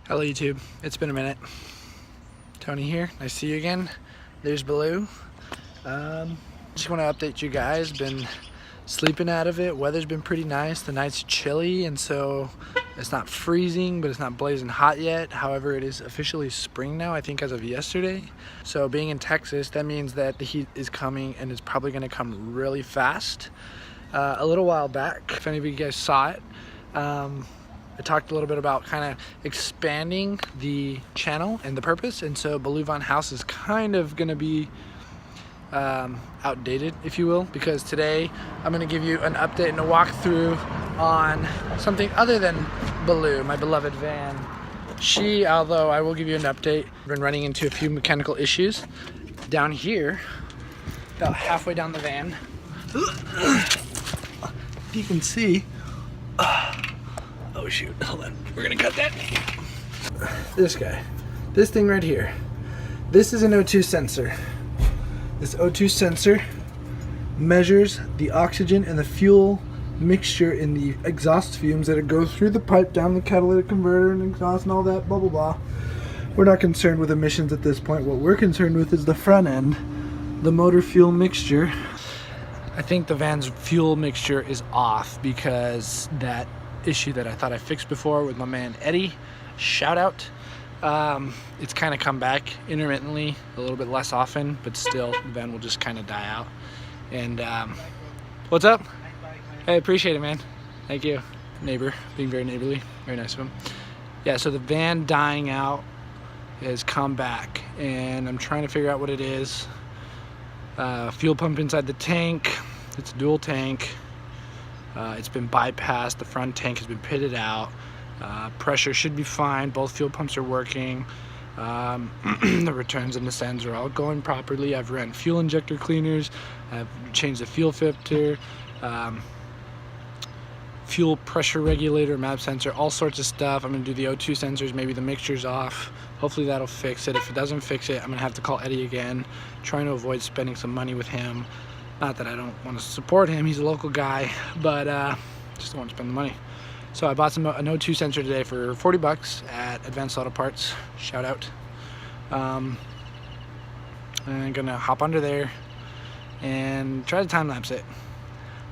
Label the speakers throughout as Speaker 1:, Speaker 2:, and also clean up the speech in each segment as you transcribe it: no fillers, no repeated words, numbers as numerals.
Speaker 1: Hello YouTube, it's been a minute. Tony here, nice to see you again. There's Baloo. Just want to update you guys, been sleeping out of it. Weather's been pretty nice, the night's chilly and so it's not freezing but it's not blazing hot yet. However, it is officially spring now, I think as of yesterday. So being in Texas, that means that the heat is coming and it's probably going to come really fast. A little while back, if any of you guys saw it, I talked a little bit about kind of expanding the channel and the purpose, and so Baloo Von House is kind of going to be outdated, if you will, because today I'm going to give you an update and a walkthrough on something other than Baloo, my beloved van. Although I will give you an update, been running into a few mechanical issues down here, about halfway down the van. You can see. Oh shoot, hold on. We're gonna cut that. This guy. This thing right here. This is an O2 sensor. This O2 sensor measures the oxygen and the fuel mixture in the exhaust fumes that go through the pipe down the catalytic converter and exhaust and all that blah blah blah. We're not concerned with emissions at this point. What we're concerned with is the front end, the motor fuel mixture. I think the van's fuel mixture is off because that issue that I thought I fixed before with my man Eddie, shout out, it's kind of come back intermittently, a little bit less often, but still the van will just kind of die out. And what's up? Hey, appreciate it, man. Thank you. Neighbor, being very neighborly, very nice of him. Yeah, so the van dying out has come back and I'm trying to figure out what it is. Fuel pump inside the tank, it's a dual tank. It's been bypassed, the front tank has been pitted out. Pressure should be fine, both fuel pumps are working. The returns and the sends are all going properly. I've ran fuel injector cleaners, I've changed the fuel filter, fuel pressure regulator, map sensor, all sorts of stuff. I'm going to do the O2 sensors, maybe the mixture's off. Hopefully that'll fix it. If it doesn't fix it, I'm going to have to call Eddie again, trying to avoid spending some money with him. Not that I don't want to support him, he's a local guy, but just don't want to spend the money. So I bought an O2 sensor today for 40 bucks at Advanced Auto Parts, shout out. I'm gonna hop under there and try to time lapse it.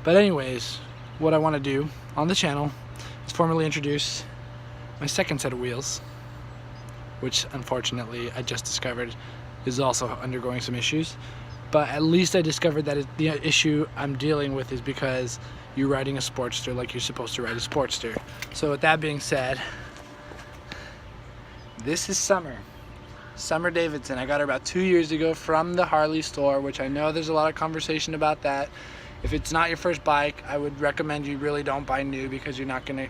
Speaker 1: But anyways, what I want to do on the channel is formally introduce my second set of wheels, which unfortunately I just discovered is also undergoing some issues. But at least I discovered that the issue I'm dealing with is because you're riding a Sportster like you're supposed to ride a Sportster. So with that being said, this is Summer Davidson. I got her about 2 years ago from the Harley store, which I know there's a lot of conversation about that. If it's not your first bike, I would recommend you really don't buy new because you're not gonna,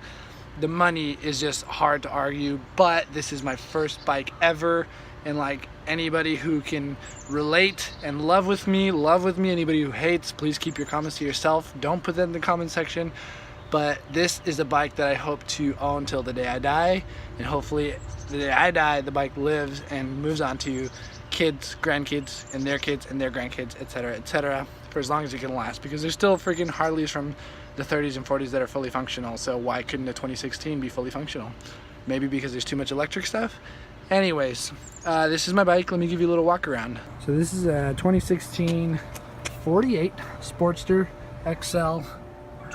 Speaker 1: the money is just hard to argue. But this is my first bike ever, and like anybody who can relate and love with me. Anybody who hates, please keep your comments to yourself. Don't put them in the comment section. But this is a bike that I hope to own till the day I die, and hopefully the day I die the bike lives and moves on to kids, grandkids, and their grandkids, etc., for as long as it can last, because there's still freaking Harleys from the 30s and 40s that are fully functional. So why couldn't a 2016 be fully functional? Maybe because there's too much electric stuff. Anyways, this is my bike. Let me give you a little walk around. So this is a 2016 48 Sportster XL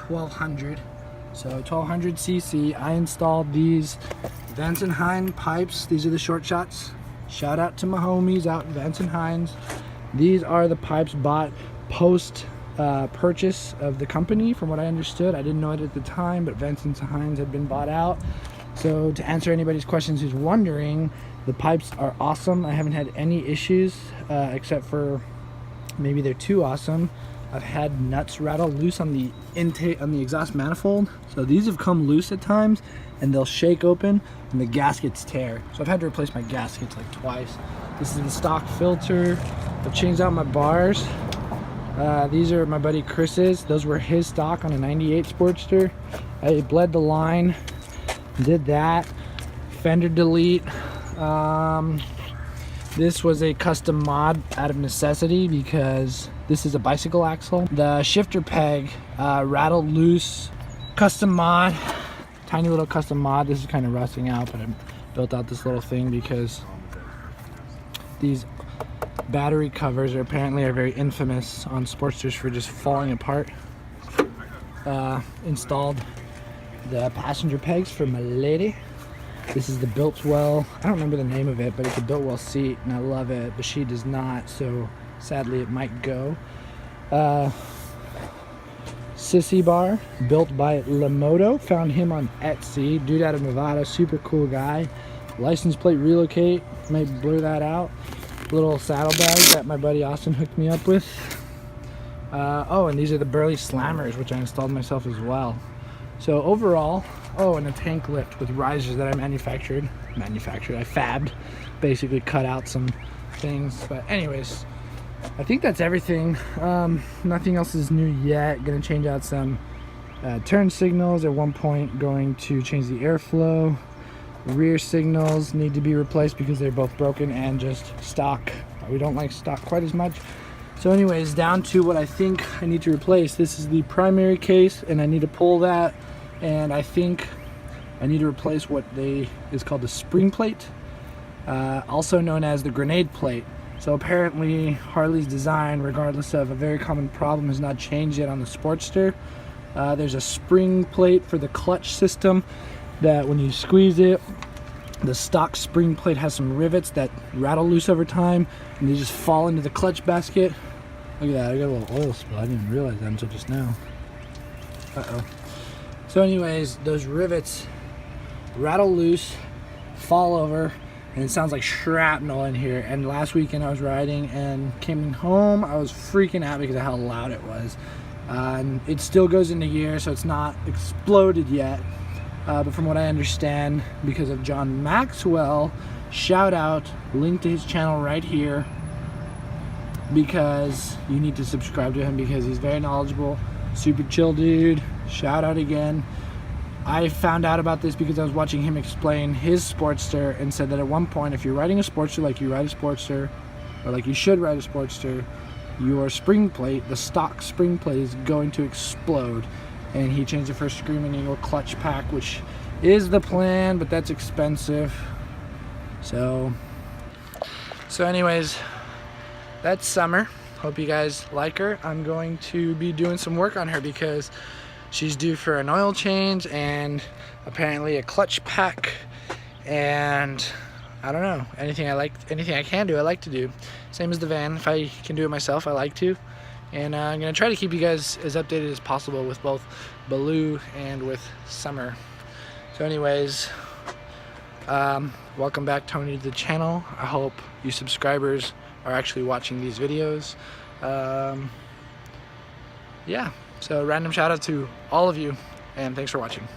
Speaker 1: 1200. So 1200 cc. I installed these Vance & Hines pipes. These are the short shots. Shout out to my homies out in Vance & Hines. These are the pipes bought post purchase of the company, from what I understood. I didn't know it at the time, but Vance & Hines had been bought out. So to answer anybody's questions who's wondering, the pipes are awesome. I haven't had any issues except for maybe they're too awesome. I've had nuts rattle loose on the intake, on the exhaust manifold. So these have come loose at times and they'll shake open and the gaskets tear. So I've had to replace my gaskets like twice. This is the stock filter. I've changed out my bars. These are my buddy Chris's. Those were his stock on a 98 Sportster. I bled the line, did that. Fender delete. This was a custom mod out of necessity because this is a bicycle axle. The shifter peg rattled loose. Custom mod. tiny little custom mod. This is kind of rusting out, but I built out this little thing because these battery covers are very infamous on Sportsters for just falling apart. Installed the passenger pegs for my lady. This is the Built-Well, I don't remember the name of it, but it's a Built-Well seat and I love it, but she does not, so sadly it might go. Sissy bar, built by Lamoto, found him on Etsy, dude out of Nevada, super cool guy. License plate relocate, might blur that out. Little saddlebag that my buddy Austin hooked me up with. Oh, and these are the Burley Slammers, which I installed myself as well. So overall, oh, and a tank lift with risers that I manufactured. I fabbed, basically cut out some things. But anyways, I think that's everything. Nothing else is new yet. Gonna change out some turn signals. At one point, going to change the airflow. Rear signals need to be replaced because they're both broken and just stock. We don't like stock quite as much. So anyways, down to what I think I need to replace. This is the primary case and I need to pull that, and I think I need to replace what is called the spring plate, also known as the grenade plate. So apparently Harley's design, regardless of a very common problem, has not changed yet on the Sportster. There's a spring plate for the clutch system that when you squeeze it, the stock spring plate has some rivets that rattle loose over time and they just fall into the clutch basket. Look at that, I got a little oil spill. I didn't even realize that until just now. Uh-oh. So anyways, those rivets rattle loose, fall over, and it sounds like shrapnel in here. And last weekend I was riding and came home, I was freaking out because of how loud it was. And it still goes into gear, so it's not exploded yet. But from what I understand, because of John Maxwell, shout out, link to his channel right here, because you need to subscribe to him because he's very knowledgeable, super chill dude. Shout out again. I found out about this because I was watching him explain his Sportster and said that at one point, if you're riding a Sportster like you ride a Sportster, or like you should ride a Sportster, your spring plate, the stock spring plate, is going to explode. And he changed it for a Screaming Eagle clutch pack, which is the plan, but that's expensive. So anyways, that's Summer. Hope you guys like her. I'm going to be doing some work on her because she's due for an oil change and apparently a clutch pack, and I don't know, anything I can do, I like to do. Same as the van. If I can do it myself, I like to. And I'm going to try to keep you guys as updated as possible with both Baloo and with Summer. So anyways, welcome back, Tony, to the channel. I hope you subscribers are actually watching these videos. Yeah, so random shout out to all of you, and thanks for watching.